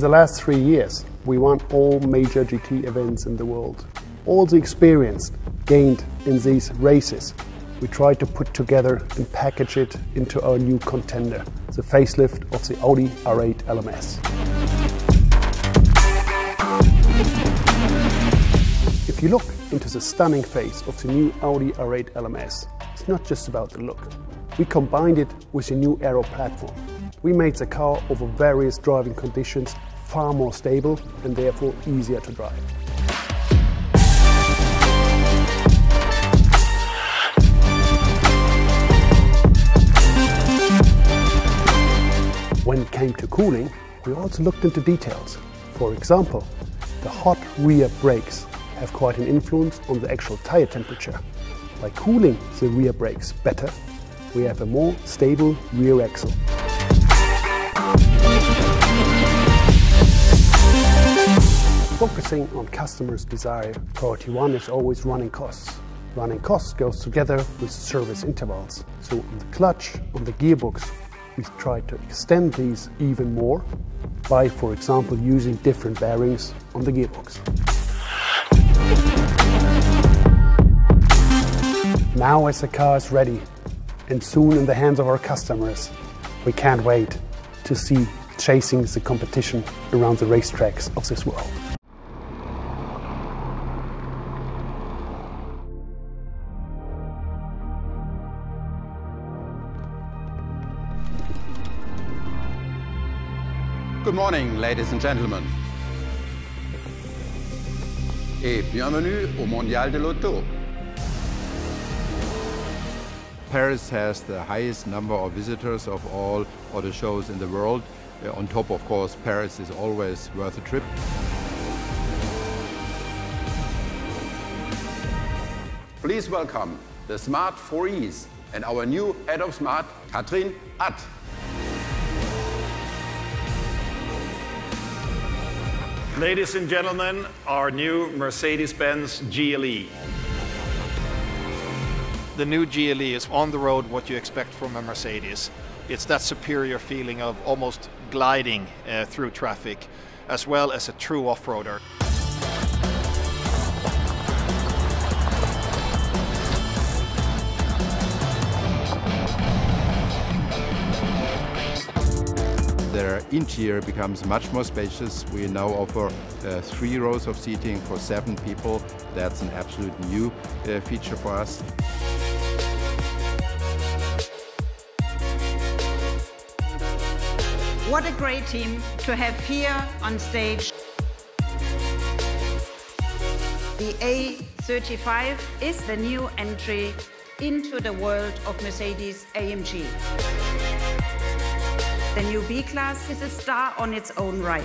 the last 3 years, we won all major GT events in the world. All the experience gained in these races, we tried to put together and package it into our new contender, the facelift of the Audi R8 LMS. If you look into the stunning face of the new Audi R8 LMS, it's not just about the look. We combined it with a new aero platform. We made the car over various driving conditions far more stable and therefore easier to drive. When it came to cooling, we also looked into details. For example, the hot rear brakes have quite an influence on the actual tire temperature. By cooling the rear brakes better, we have a more stable rear axle. Focusing on customers' desire, priority one is always running costs. Running costs goes together with service intervals. So on the clutch, on the gearbox, we try to extend these even more by, for example, using different bearings on the gearbox. Now as the car is ready and soon in the hands of our customers, we can't wait to see chasing the competition around the racetracks of this world. Good morning, ladies and gentlemen. Et bienvenue au Mondial de l'Auto. Paris has the highest number of visitors of all auto shows in the world. On top, of course, Paris is always worth a trip. Please welcome the Smart 4Es and our new head of Smart, Katrin Att. Ladies and gentlemen, our new Mercedes-Benz GLE. The new GLE is on the road what you expect from a Mercedes. It's that superior feeling of almost gliding through traffic, as well as a true off-roader. Their interior becomes much more spacious. We now offer 3 rows of seating for 7 people. That's an absolute new feature for us. What a great team to have here on stage. The A35 is the new entry into the world of Mercedes AMG. The new B-Class is a star on its own right.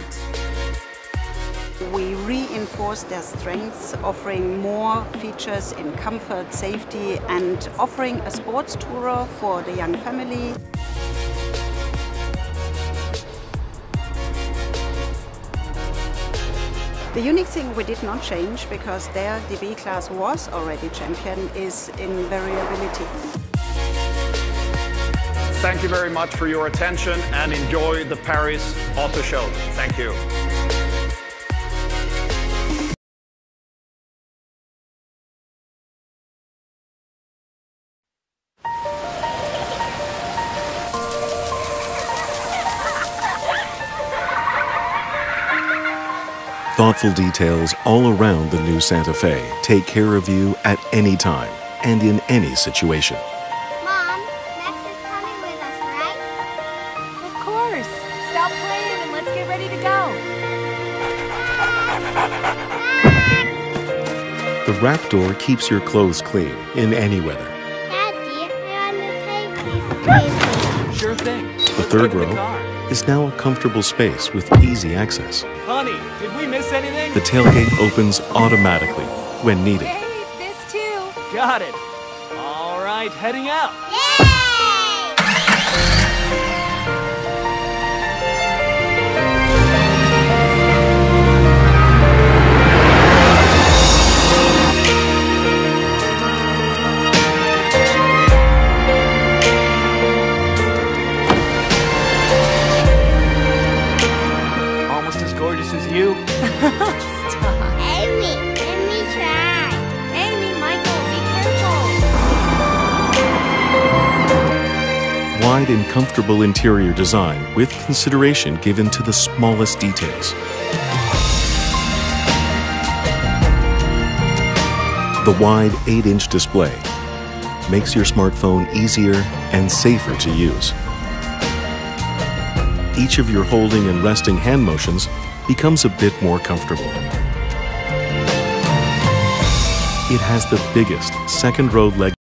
We reinforce their strengths, offering more features in comfort, safety, and offering a sports tourer for the young family. The unique thing we did not change, because there the B-Class was already champion, is in variability. Thank you very much for your attention and enjoy the Paris Auto Show. Thank you. Thoughtful details all around the new Santa Fe take care of you at any time and in any situation. Mom, Max is coming with us, right? Of course. Stop playing and let's get ready to go. The wrap door keeps your clothes clean in any weather. Daddy, I want to take these. Sure thing. The third row is now a comfortable space with easy access. Honey, did we miss anything? The tailgate opens automatically when needed. Hey, this too. Got it. All right, heading out. wide and comfortable interior design with consideration given to the smallest details. The wide 8-inch display makes your smartphone easier and safer to use. Each of your holding and resting hand motions becomes a bit more comfortable. It has the biggest second-row leg